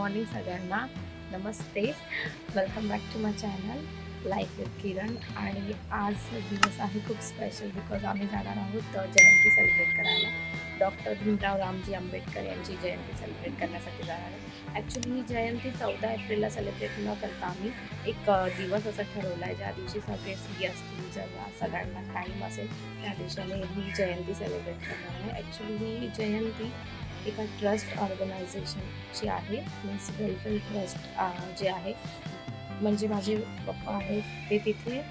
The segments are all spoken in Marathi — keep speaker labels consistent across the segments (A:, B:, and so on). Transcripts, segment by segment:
A: मॉर्निंग सगळ्यांना. नमस्ते, welcome back to my channel life with Kiran. आणि आज दिवस आहे खूप स्पेशल बिकॉज आम्ही जाणार आहोत जयंती सेलिब्रेट करायला. डॉक्टर भीमराव रामजी आंबेडकर यांची जयंती सेलिब्रेट करण्यासाठी जाणार आहे. ॲक्च्युली ही जयंती 14 एप्रिलला सेलिब्रेट न करता आम्ही एक दिवस असं ठरवलं आहे ज्या दिवशी सगळे फ्री असतील, जेव्हा सगळ्यांना टाईम असेल त्या दिवशी आम्ही ही जयंती सेलिब्रेट करणार आहे. ॲक्च्युली ही जयंती एका ट्रस्ट ऑर्गनायझेशनची आहे, मीन्स वेलफेअर ट्रस्ट जे आहे. म्हणजे माझे पप्पा आहेत ते तिथे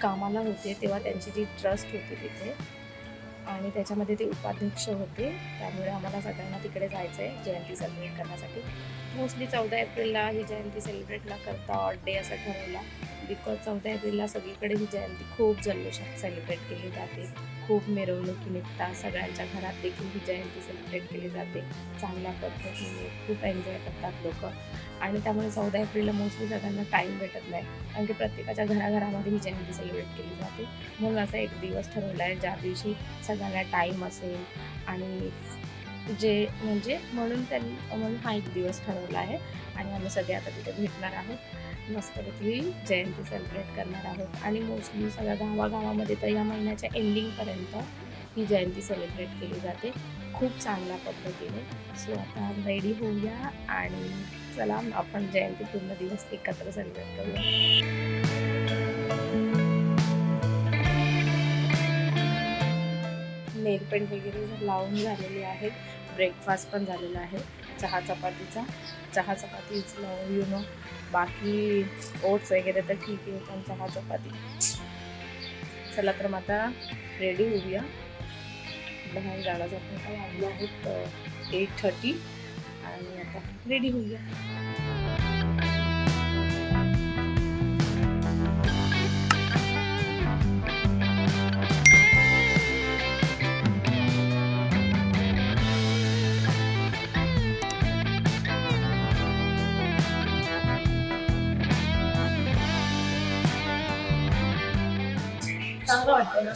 A: कामाला होते तेव्हा त्यांची जी ट्रस्ट होती तिथे, आणि त्याच्यामध्ये ते उपाध्यक्ष होते. त्यामुळे आम्हाला सगळ्यांना तिकडे जायचं आहे जयंती सेलिब्रेट करण्यासाठी. मोस्टली 14 एप्रिलला ही जयंती सेलिब्रेट न करता ऑड डे असं ठरवला बिकॉज 14 एप्रिलला सगळीकडे ही जयंती खूप जल्लोषात सेलिब्रेट केली जाते. खूप मिरवणुकी निघतात, सगळ्यांच्या घरात देखील ही जयंती सेलिब्रेट केली जाते चांगल्या पद्धतीने. खूप एन्जॉय करतात लोक, आणि त्यामुळे 14 एप्रिलला मोस्टली सगळ्यांना टाईम भेटत नाही, कारण की प्रत्येकाच्या घराघरामध्ये ही जयंती सेलिब्रेट केली जाते. म्हणून असा एक दिवस ठरवला आहे ज्या दिवशी सगळ्यांना टाईम असेल, आणि जे म्हणजे म्हणून हा एक दिवस ठरवला आहे. आणि आम्ही सगळे आता तिथे भेटणार आहोत, मस्तपैकी जयंती सेलिब्रेट करणार आहोत. आणि मोस्टली सगळ्या गावागावामध्ये तर या महिन्याच्या एंडिंगपर्यंत ही जयंती सेलिब्रेट केली जाते खूप चांगल्या पद्धतीने. सो आता रेडी होऊया आणि चला आपण जयंती पूर्ण दिवस एकत्र सेलिब्रेट करूया. नेल पेंट वगैरे लावून झालेली आहे, ब्रेकफास्ट पण झालेला आहे चहा चपातीच लावून बाकी ओट्स वगैरे तर ठीक आहे, पण चहा चपाती. चला तर मग आता रेडी होऊया. बाहेर जाण्यासाठी आता वाजले आहेत 8:30 आणि आता रेडी होऊया. चांगलं वाटतं ना,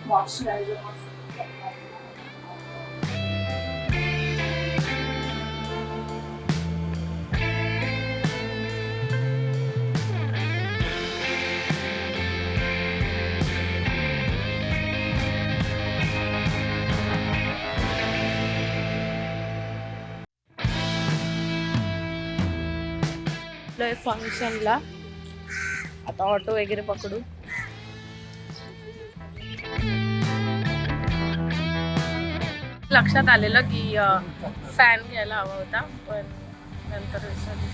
A: मॉइश्चरायझर फंक्शनला. आता ऑटो वगैरे पकडू. लक्षात आलेलं की फॅन घ्यायला हवा होता, पण नंतर विसरली.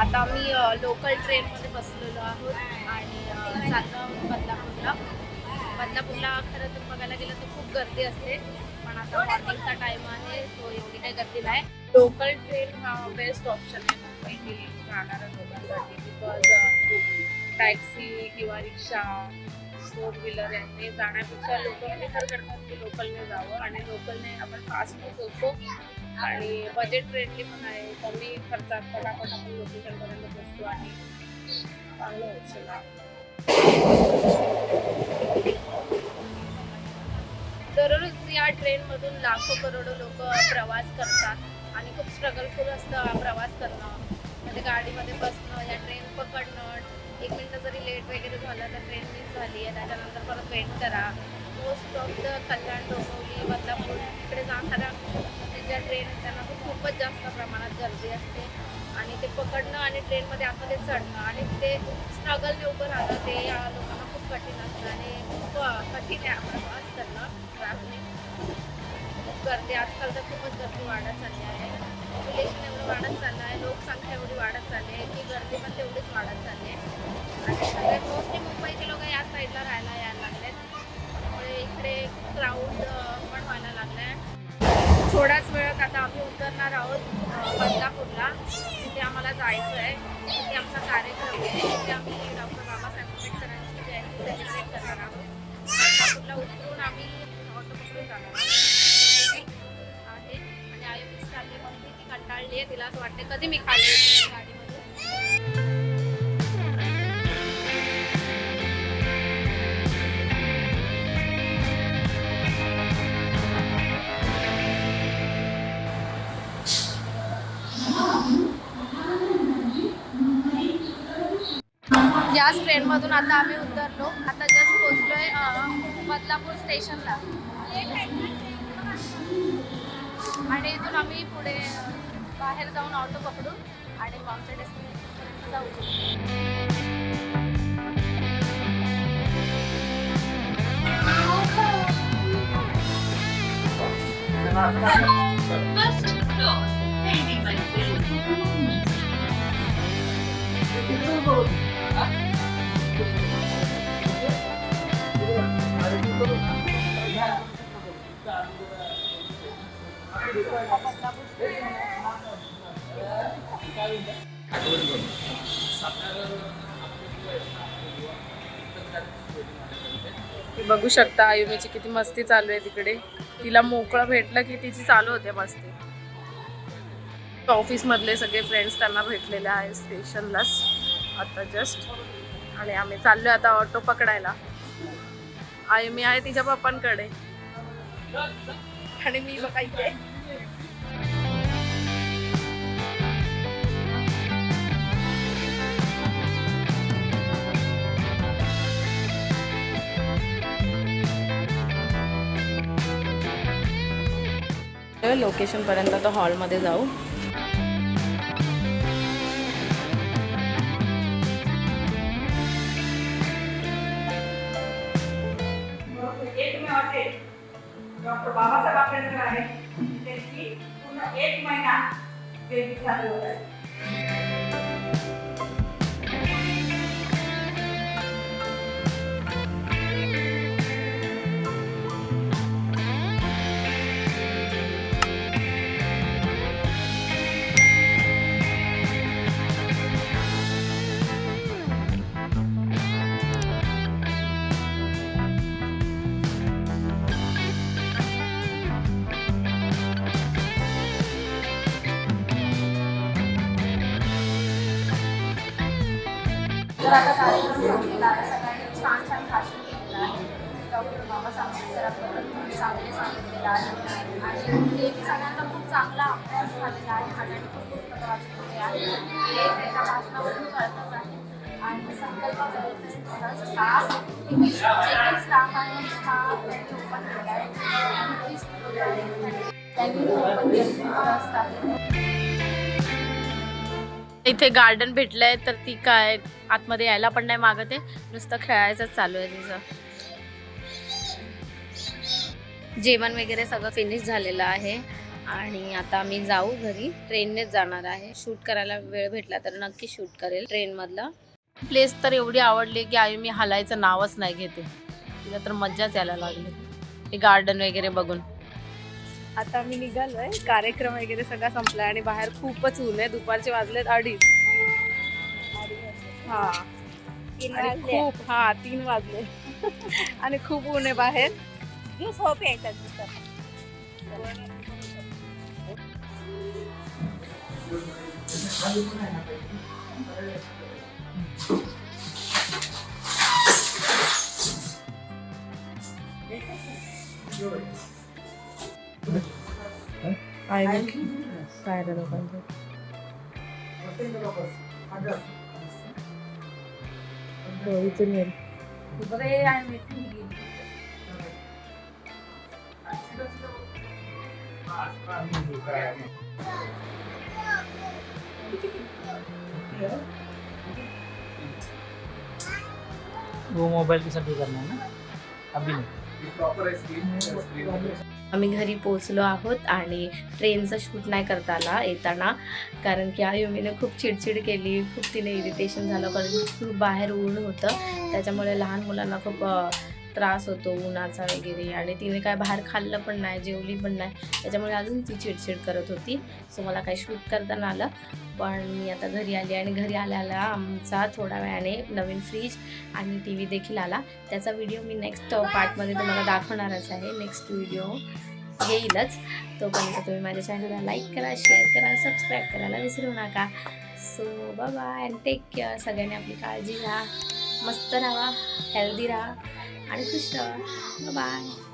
A: आता आम्ही लोकल ट्रेनमध्ये बसलेलो आहोत आणि चाललो आहोत बदलापूरला. खरं तर बघायला गेलं तर खूप गर्दी असते, पण आता मॉर्निंगचा टाईम आहे, सो एवढी काही गर्दी नाही. लोकल ट्रेन हा बेस्ट ऑप्शन आहे मुंबईतील राहणाऱ्या लोकांसाठी, बिकॉज टॅक्सी किंवा रिक्षा, 4 व्हीलर यांनी जाण्यापेक्षा लोक प्रिफर करतात की लोकलने जावं, आणि लोकलने आपण फास्ट पोहोचतो आणि बजेट फ्रेंडली पण आहे. कमी खर्चात पटापट आपण लोकेशनपर्यंत पोहोचतो आणि चांगलं ऑप्शन आहे. दररोज या ट्रेनमधून लाखो करोडो लोक प्रवास करतात आणि खूप स्ट्रगलफुल असतं प्रवास करणं. म्हणजे गाडीमध्ये बसणं, या ट्रेन पकडणं, 1 मिनिट जरी लेट वगैरे झालं तर ट्रेन मिस झाली आहे त्याच्यानंतर परत वेट करा. मोस्ट ऑफ द कल्याण, डोंबिवली, बदलापूर इकडे जाणाऱ्या ज्या ट्रेन आहेत त्यांना खूपच जास्त प्रमाणात गर्दी असते, आणि ते पकडणं आणि ट्रेनमध्ये आतमध्ये चढणं आणि ते स्ट्रगलने उभं राहणं ते या लोकांना खूप कठीण असतं आणि खूप कठीण आहे आपला प्रवास करणं ट्रॅव्हलिंग. खूप गर्दी आजकाल तर खूपच गर्दी वाढत चालली आहे. पॉप्युलेशन एवढं वाढत चाललं आहे, लोकसंख्या एवढी वाढत चालली आहे की गर्दी पण तेवढीच वाढत चालली आहे. आणि सगळे मोस्टली मुंबईचे लोक या साईडला राहायला यायला लागलेत, त्यामुळे इकडे क्राऊड पण व्हायला लागला आहे. थोड्याच वेळात आता आम्ही उतरणार आहोत बदलापूरला. तिथे आम्हाला जायचं आहे. तिथे आमचा कार्यक्रम आहे. तिथे आम्ही डॉक्टर बाबासाहेब आंबेडकरांची जयंती सेलिब्रेट करणार आहोत. बदलापूरला उतरून आम्ही ऑटो पकडून जाणार आहोत आहे. आणि आयुष चालले मग ती कंटाळली आहे, तिला असं वाटते कधी मी खाली गाडीमध्ये. याच ट्रेनमधून आता आम्ही उतरलो. आता जस्ट पोहोचलोय बदलापूर स्टेशनला आणि इथून आम्ही पुढे बाहेर जाऊन ऑटो पकडू आणि मग आमच्या डेस्टिनेशनपर्यंत जाऊ. बघू शकता आयुमीची किती मस्ती चालू आहे तिकडे. तिला मोकळं भेटलं की तिची चालू होते मस्ती. ऑफिस मधले सगळे फ्रेंड्स त्यांना भेटलेले आहे स्टेशनलाच आता जस्ट. आणि आम्ही चाललोय आता ऑटो पकडायला. आयुमी आहे तिच्या पप्पांकडे आणि मी बघा इथे. लोकेशन पर्यंत आता हॉलमध्ये जाऊ.
B: डॉक्टर बाबासाहेब आंबेडकर आहे. त्यांची पूर्ण 1 महिना जयंती चालू होत आहे.
A: तर आता कार्यक्रम संपलेला आहे. सगळ्यांनी छान छान भाषण केलेलं आहे. डॉक्टर बाबासाहेब आंबेडकरांबद्दल चांगले सांगितलेलं आहे आणि ते सगळ्यांना खूप चांगला अभ्यास झालेला आहे. सगळ्यांनी खूप पुस्तकं वाचलेली आहे. हे त्याच्या भाषणावरून कळतच आहे. आणि संकल्प स्टाफ स्टाफ आहे हा त्यांनी ओपन केला आहे. त्यांनी ओपन केलं. इथे गार्डन भेटलंय तर ती काय आतमध्ये यायला पण नाही मागत आहे, नुसतं खेळायचंच चालू आहे तिचं. जेवण वगैरे सगळं फिनिश झालेलं आहे आणि आता आम्ही जाऊ घरी. ट्रेननेच जाणार आहे. शूट करायला वेळ भेटला तर नक्की शूट करेल ट्रेनमधलं. प्लेस तर एवढी आवडली की आयुमी हलायचं नावच नाही घेते. तिला तर मज्जाच यायला लागली हे गार्डन वगैरे बघून. आता मी निघालोय. कार्यक्रम वगैरे सगळा संपलाय आणि बाहेर खूपच ऊन आहे. दुपारचे वाजलेत 2:30. हा 3 वाजले आणि खूप ऊन आहे बाहेर.
B: ज्यूस हो प्यायचा.
A: काय रे लोकांचं
C: वो मोबाइल के साथ भी करना है ना, अभी नहीं.
A: आम्ही घरी पोचलो आहोत आणि ट्रेनचं शूट नाही करता आला येताना, कारण की आयुमीने खूप चिडचिड केली, खूप तिने इरिटेशन झालं, कारण खूप बाहेर ऊन होतं, त्याच्यामुळे लहान मुलांना खूप त्रास होतो उन्हाचा वगैरे, आणि तिने काय बाहेर खाल्लं पण नाही, जेवली पण नाही, त्याच्यामुळे अजून ती चिडचिड करत होती. सो मला काही शूट करता आलं, पण मी आता घरी आली आणि घरी आल्याला आमचा थोड्या वेळाने नवीन फ्रीज आणि टी व्ही देखील आला. त्याचा व्हिडिओ मी नेक्स्ट पार्टमध्ये तुम्हाला दाखवणारच आहे. नेक्स्ट व्हिडिओ येईलच. तोपर्यंत तुम्ही माझ्या चॅनलला लाईक करा, शेअर करा, सबस्क्राईब करायला विसरू नका. So bye bye and take care. सगळ्यांनी आपली काळजी घ्या, मस्त राहा, हेल्दी राहा आणि खुश राहा. बाय.